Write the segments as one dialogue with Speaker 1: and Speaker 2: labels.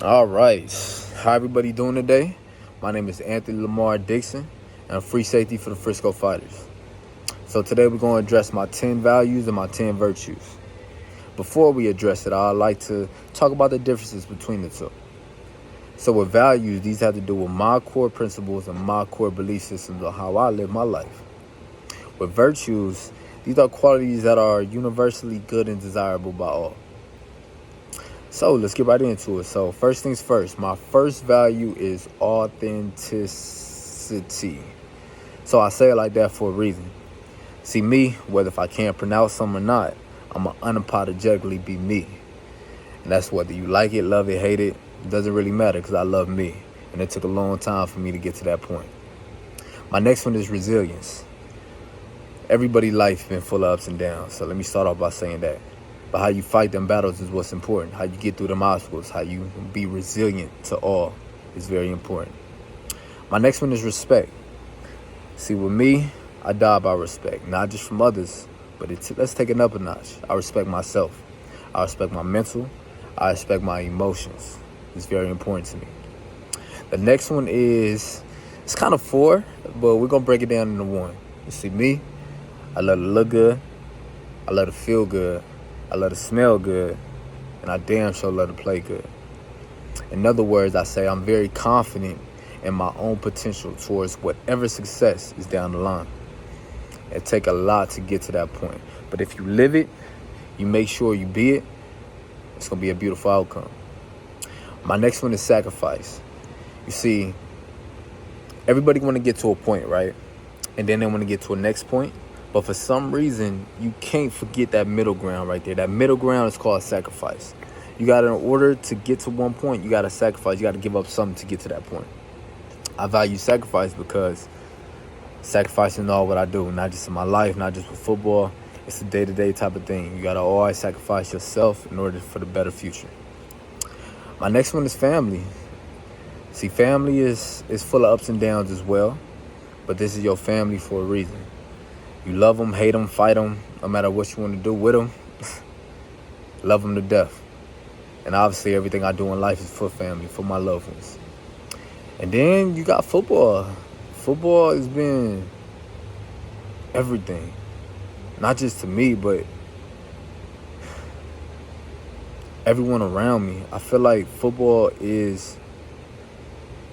Speaker 1: All right. How everybody doing today? My name is Anthony Lamar Dixon, and I'm free safety for the Frisco Fighters. So today we're going to address my 10 values and my 10 virtues. Before we address it, I'd like to talk about the differences between the two. So with values, these have to do with my core principles and my core belief systems of how I live my life. With virtues, these are qualities that are universally good and desirable by all. So let's get right into it. So first things first, my first value is authenticity. So I say it like that for a reason. See, me, whether if I can't pronounce something or not, I'm going to unapologetically be me. And that's whether you like it, love it, hate it, it doesn't really matter because I love me. And it took a long time for me to get to that point. My next one is resilience. Everybody's life been full of ups and downs. So let me start off by saying that. But how you fight them battles is what's important. How you get through them obstacles, how you be resilient to all is very important. My next one is respect. See, with me, I die by respect, not just from others, but let's take it up a notch. I respect myself. I respect my mental. I respect my emotions. It's very important to me. The next one is, it's kind of four, but we're going to break it down into one. You see, me, I love to look good. I love to feel good. I love to smell good, and I damn sure love to play good. In other words, I say I'm very confident in my own potential towards whatever success is down the line. It takes a lot to get to that point. But if you live it, you make sure you be it, it's going to be a beautiful outcome. My next one is sacrifice. You see, everybody want to get to a point, right? And then they want to get to a next point. But for some reason, you can't forget that middle ground right there. That middle ground is called sacrifice. You got to, in order to get to one point, you got to sacrifice. You got to give up something to get to that point. I value sacrifice because sacrificing all what I do, not just in my life, not just with football. It's a day-to-day type of thing. You got to always sacrifice yourself in order for the better future. My next one is family. See, family is full of ups and downs as well. But this is your family for a reason. You love them, hate them, fight them, no matter what you want to do with them. Love them to death. And obviously everything I do in life is for family, for my loved ones. And then you got football. Football has been everything. Not just to me, but everyone around me. I feel like football is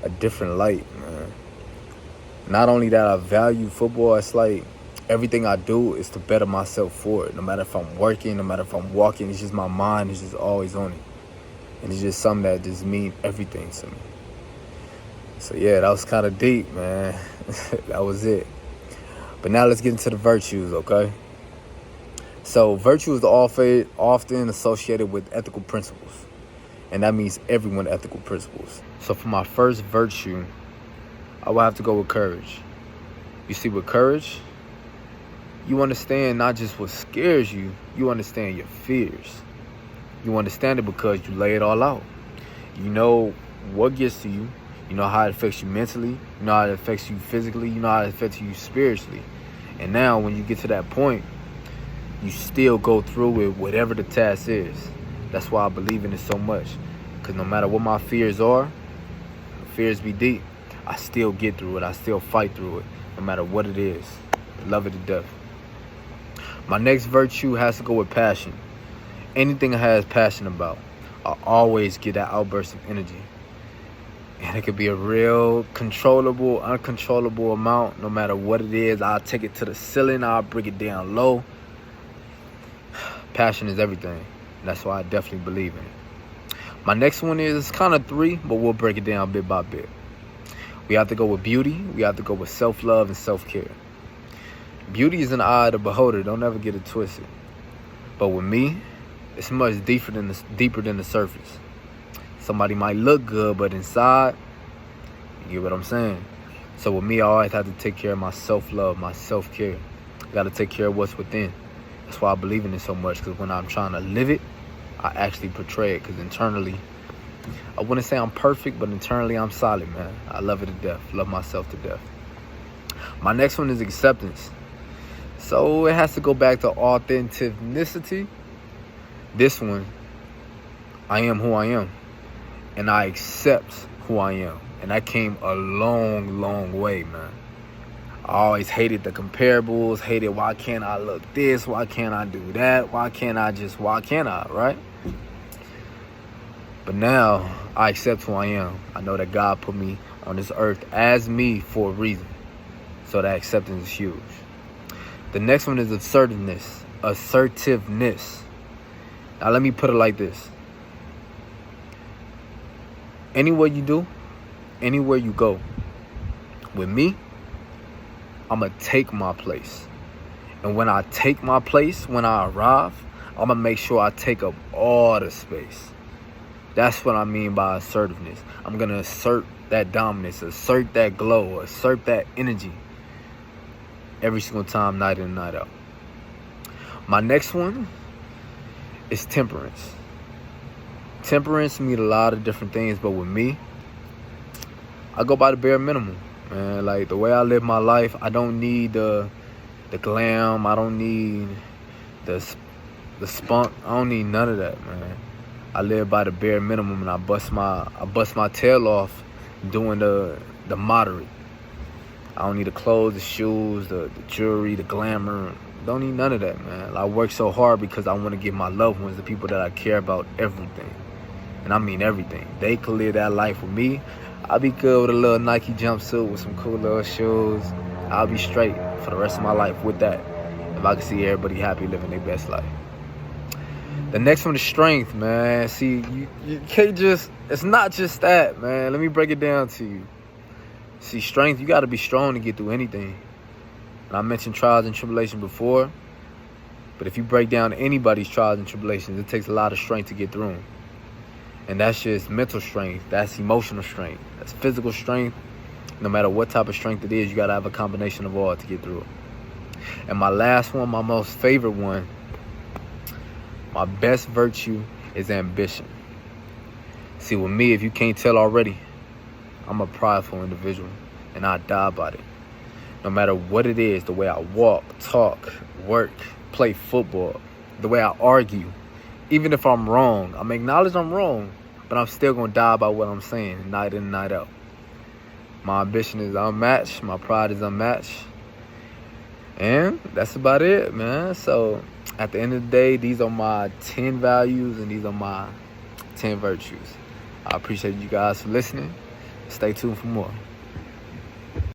Speaker 1: a different light, man. Not only that I value football, it's like everything I do is to better myself for it. No matter if I'm working, no matter if I'm walking, it's just my mind is just always on it. And it's just something that just means everything to me. So yeah, that was kind of deep, man. That was it. But now let's get into the virtues, okay? So virtue is often associated with ethical principles. And that means everyone ethical principles. So for my first virtue, I will have to go with courage. You see, with courage, you understand not just what scares you, you understand your fears. You understand it because you lay it all out. You know what gets to you. You know how it affects you mentally. You know how it affects you physically. You know how it affects you spiritually. And now when you get to that point, you still go through with whatever the task is. That's why I believe in it so much. Because no matter what my fears are, fears be deep, I still get through it. I still fight through it, no matter what it is. I love it to death. My next virtue has to go with passion. Anything I have passion about, I always get that outburst of energy. And it could be a real controllable, uncontrollable amount. No matter what it is, I'll take it to the ceiling. I'll bring it down low. Passion is everything. And that's why I definitely believe in it. My next one is kind of three, but we'll break it down bit by bit. We have to go with beauty. We have to go with self-love and self-care. Beauty is in the eye of the beholder. Don't ever get it twisted. But with me, it's much deeper than the surface. Somebody might look good, but inside, you get what I'm saying? So with me, I always have to take care of my self-love, my self-care. I got to take care of what's within. That's why I believe in it so much, because when I'm trying to live it, I actually portray it, because internally, I wouldn't say I'm perfect, but internally I'm solid, man. I love it to death. Love myself to death. My next one is acceptance. So it has to go back to authenticity. This one, I am who I am. and I accept who I am. And that came a long, long way, man. I always hated the comparables, hated why can't I look this, why can't I do that, why can't I, right? But now I accept who I am. I know that God put me on this earth as me for a reason. So that acceptance is huge. The next one is assertiveness. Now let me put it like this. Anywhere you do, anywhere you go, with me, I'm going to take my place. And when I take my place, when I arrive, I'm going to make sure I take up all the space. That's what I mean by assertiveness. I'm going to assert that dominance, assert that glow, assert that energy every single time, night in and night out. My next one is temperance. Temperance means a lot of different things, but with me, I go by the bare minimum, man. Like, the way I live my life, I don't need the glam. I don't need the spunk. I don't need none of that, man. I live by the bare minimum, and I bust my tail off doing the moderate. I don't need the clothes, the shoes, the jewelry, the glamour. Don't need none of that, man. I work so hard because I want to give my loved ones, the people that I care about, everything. And I mean everything. They could live that life with me. I'll be good with a little Nike jumpsuit with some cool little shoes. I'll be straight for the rest of my life with that, if I can see everybody happy living their best life. The next one is strength, man. See, you can't just, it's not just that, man. Let me break it down to you. See, strength, you got to be strong to get through anything. And I mentioned trials and tribulations before, but if you break down anybody's trials and tribulations, it takes a lot of strength to get through them. And that's just mental strength. That's emotional strength. That's physical strength. No matter what type of strength it is, you got to have a combination of all to get through it. And my last one, my most favorite one, my best virtue is ambition. See, with me, if you can't tell already, I'm a prideful individual, and I die by it. No matter what it is, the way I walk, talk, work, play football, the way I argue, even if I'm wrong, I'm acknowledge I'm wrong, but I'm still going to die by what I'm saying, night in and night out. My ambition is unmatched. My pride is unmatched. And that's about it, man. So at the end of the day, these are my 10 values and these are my 10 virtues. I appreciate you guys for listening. Stay tuned for more.